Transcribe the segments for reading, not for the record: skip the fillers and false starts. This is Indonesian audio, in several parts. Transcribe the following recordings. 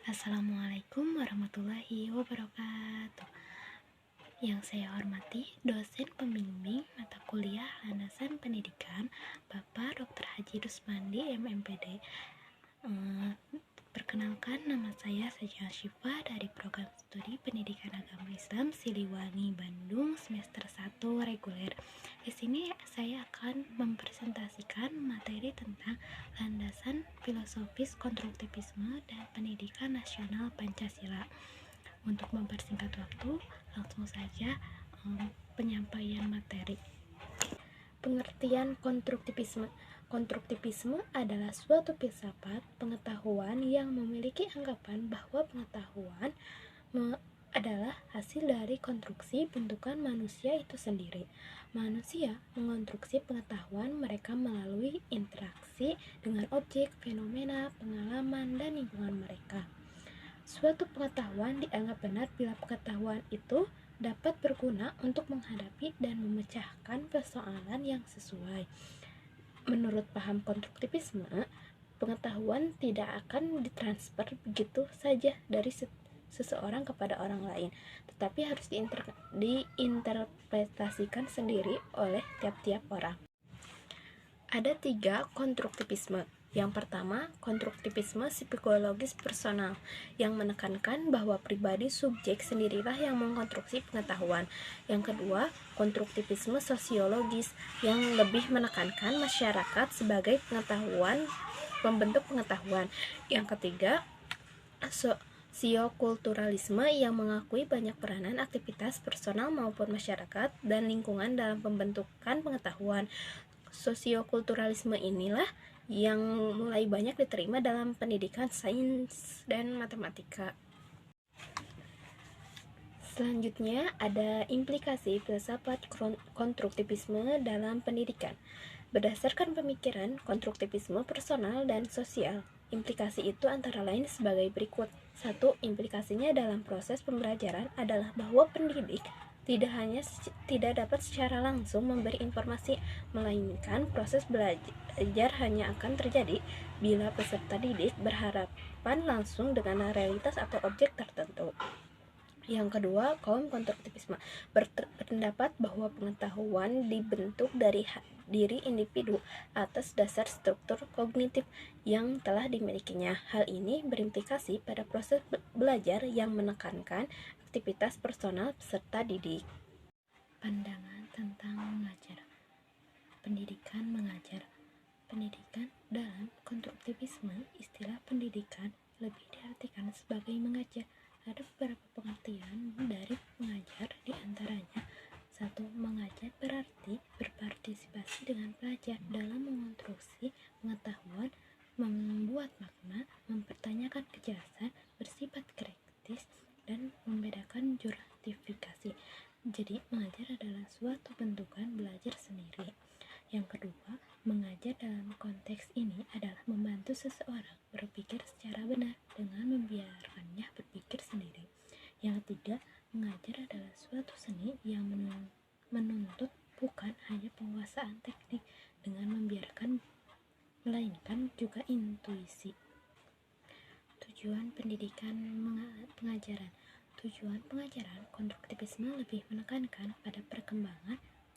Assalamualaikum warahmatullahi wabarakatuh. Yang saya hormati dosen pembimbing mata kuliah landasan pendidikan Bapak Dr. Haji Rusmandi MMPD. Perkenalkan, nama saya Sajah Syifa dari Program Studi Pendidikan Agama Islam Siliwangi, Bandung, semester 1 reguler. Di sini saya akan mempresentasikan materi tentang landasan filosofis konstruktivisme dan pendidikan nasional Pancasila. Untuk mempersingkat waktu, langsung saja penyampaian materi. Pengertian konstruktivisme. Konstruktivisme adalah suatu filsafat pengetahuan yang memiliki anggapan bahwa pengetahuan adalah hasil dari konstruksi bentukan manusia itu sendiri. Manusia mengonstruksi pengetahuan mereka melalui interaksi dengan objek, fenomena, pengalaman, dan lingkungan mereka. Suatu pengetahuan dianggap benar bila pengetahuan itu dapat berguna untuk menghadapi dan memecahkan persoalan yang sesuai. Menurut paham konstruktivisme, pengetahuan tidak akan ditransfer begitu saja dari seseorang kepada orang lain, tetapi harus diinterpretasikan sendiri oleh tiap-tiap orang. Ada 3 konstruktivisme. Yang pertama, konstruktivisme psikologis personal, yang menekankan bahwa pribadi subjek sendirilah yang mengkonstruksi pengetahuan. Yang kedua, konstruktivisme sosiologis, yang lebih menekankan masyarakat sebagai pembentuk pengetahuan. Yang ketiga, sosiokulturalisme, yang mengakui banyak peranan aktivitas personal maupun masyarakat dan lingkungan dalam pembentukan pengetahuan. Sosiokulturalisme inilah yang mulai banyak diterima dalam pendidikan sains dan matematika. Selanjutnya ada implikasi filsafat konstruktivisme dalam pendidikan. Berdasarkan pemikiran konstruktivisme personal dan sosial, implikasi itu antara lain sebagai berikut. 1. Implikasinya dalam proses pembelajaran adalah bahwa pendidik tidak dapat secara langsung memberi informasi, melainkan proses belajar hanya akan terjadi bila peserta didik berhadapan langsung dengan realitas atau objek tertentu. Yang kedua, kaum konstruktivisme berpendapat bahwa pengetahuan dibentuk dari diri individu atas dasar struktur kognitif yang telah dimilikinya. Hal ini berimplikasi pada proses belajar yang menekankan aktivitas personal peserta didik. Pandangan tentang mengajar. Pendidikan mengajar. Pendidikan dalam konstruktivisme, istilah pendidikan lebih diartikan sebagai mengajar. Ada beberapa pengertian dari mengajar, diantaranya 1. Mengajar berarti berpartisipasi dengan pelajar dalam mengonstruksi pengetahuan, membuat makna, mempertanyakan kejelasan, bersifat kritis, dan membedakan justifikasi. Jadi, mengajar adalah suatu bentukan belajar sendiri. Yang kedua, mengajar dalam konteks ini adalah membantu seseorang berpikir secara benar dengan membiarkannya berpikir sendiri. Yang ketiga, mengajar adalah suatu seni yang menuntut bukan hanya penguasaan teknik dengan membiarkan, melainkan juga intuisi. Tujuan pendidikan pengajaran. Tujuan pengajaran konstruktivisme lebih menekankan pada perkembangan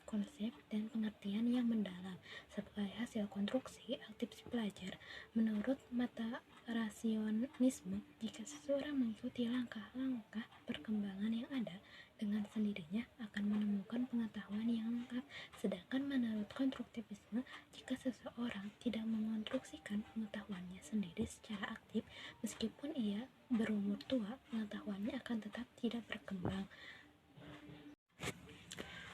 konsep dan pengertian yang mendalam sebagai hasil konstruksi aktif si pelajar. Menurut mata rasionisme, jika seseorang mengikuti langkah-langkah perkembangan yang ada, dengan sendirinya akan menemukan pengetahuan yang lengkap. Sedangkan menurut konstruktivisme, jika seseorang tidak mengonstruksikan pengetahuannya sendiri secara aktif, meskipun ia berumur tua, pengetahuannya akan tetap tidak berkembang.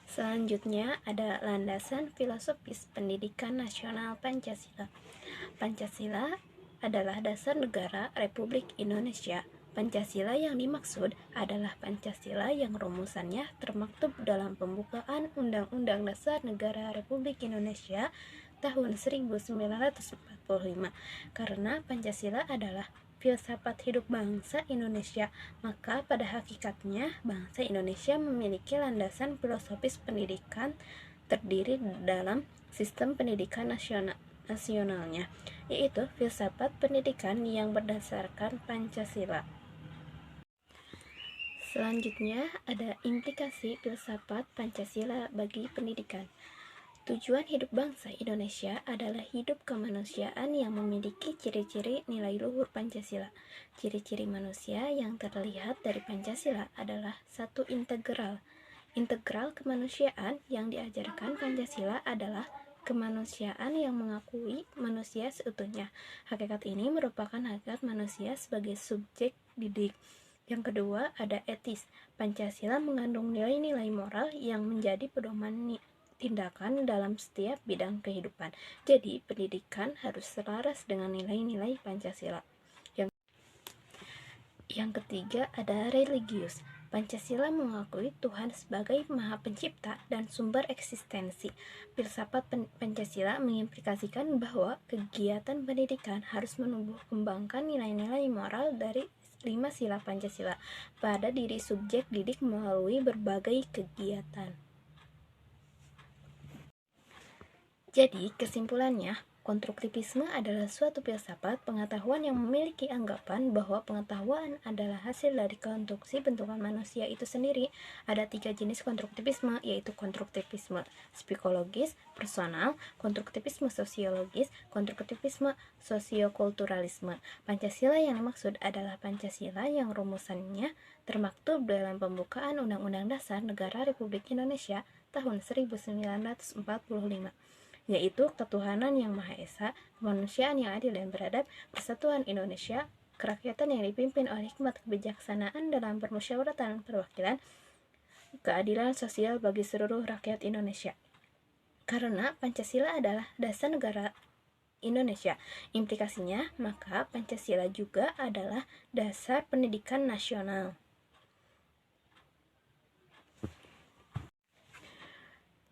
Selanjutnya ada landasan filosofis pendidikan nasional Pancasila. Pancasila adalah dasar negara Republik Indonesia. Pancasila yang dimaksud adalah Pancasila yang rumusannya termaktub dalam pembukaan Undang-Undang Dasar Negara Republik Indonesia tahun 1945. Karena Pancasila adalah filsafat hidup bangsa Indonesia, maka pada hakikatnya bangsa Indonesia memiliki landasan filosofis pendidikan terdiri dalam sistem pendidikan nasional nasionalnya, yaitu filsafat pendidikan yang berdasarkan Pancasila. Selanjutnya ada implikasi filsafat Pancasila bagi pendidikan. Tujuan hidup bangsa Indonesia adalah hidup kemanusiaan yang memiliki ciri-ciri nilai luhur Pancasila. Ciri-ciri manusia yang terlihat dari Pancasila adalah satu integral. Integral kemanusiaan yang diajarkan Pancasila adalah kemanusiaan yang mengakui manusia seutuhnya. Hakikat ini merupakan hakikat manusia sebagai subjek didik. Yang kedua, ada etis. Pancasila mengandung nilai-nilai moral yang menjadi pedoman tindakan dalam setiap bidang kehidupan. Jadi, pendidikan harus selaras dengan nilai-nilai Pancasila. Yang ketiga, ada religius. Pancasila mengakui Tuhan sebagai Maha Pencipta dan sumber eksistensi. Filsafat Pancasila mengimplikasikan bahwa kegiatan pendidikan harus menumbuh kembangkan nilai-nilai moral dari 5 sila Pancasila pada diri subjek didik melalui berbagai kegiatan. Jadi, kesimpulannya, konstruktivisme adalah suatu filsafat pengetahuan yang memiliki anggapan bahwa pengetahuan adalah hasil dari konstruksi bentukan manusia itu sendiri. Ada 3 jenis konstruktivisme, yaitu konstruktivisme psikologis, personal, konstruktivisme sosiologis, konstruktivisme sosiokulturalisme. Pancasila yang dimaksud adalah Pancasila yang rumusannya termaktub dalam pembukaan Undang-Undang Dasar Negara Republik Indonesia tahun 1945, yaitu ketuhanan yang Maha Esa, kemanusiaan yang adil dan beradab, persatuan Indonesia, kerakyatan yang dipimpin oleh hikmat kebijaksanaan dalam permusyawaratan perwakilan, keadilan sosial bagi seluruh rakyat Indonesia. Karena Pancasila adalah dasar negara Indonesia, implikasinya maka Pancasila juga adalah dasar pendidikan nasional.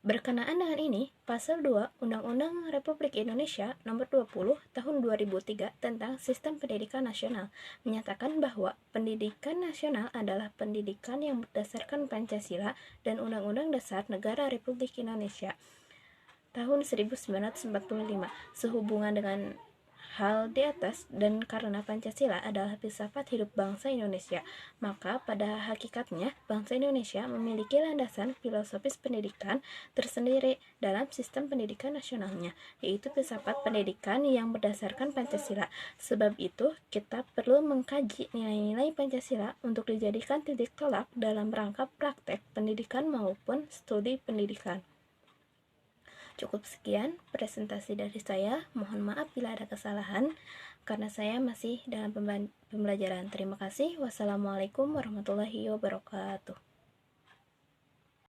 Berkenaan dengan ini, Pasal 2 Undang-Undang Republik Indonesia Nomor 20 Tahun 2003 tentang Sistem Pendidikan Nasional menyatakan bahwa pendidikan nasional adalah pendidikan yang berdasarkan Pancasila dan Undang-Undang Dasar Negara Republik Indonesia tahun 1945. Sehubungan dengan hal di atas dan karena Pancasila adalah filsafat hidup bangsa Indonesia, maka pada hakikatnya bangsa Indonesia memiliki landasan filosofis pendidikan tersendiri dalam sistem pendidikan nasionalnya, yaitu filsafat pendidikan yang berdasarkan Pancasila. Sebab itu, kita perlu mengkaji nilai-nilai Pancasila untuk dijadikan titik tolak dalam rangka praktek pendidikan maupun studi pendidikan. Cukup sekian presentasi dari saya. Mohon maaf bila ada kesalahan karena saya masih dalam pembelajaran. Terima kasih. Wassalamualaikum warahmatullahi wabarakatuh.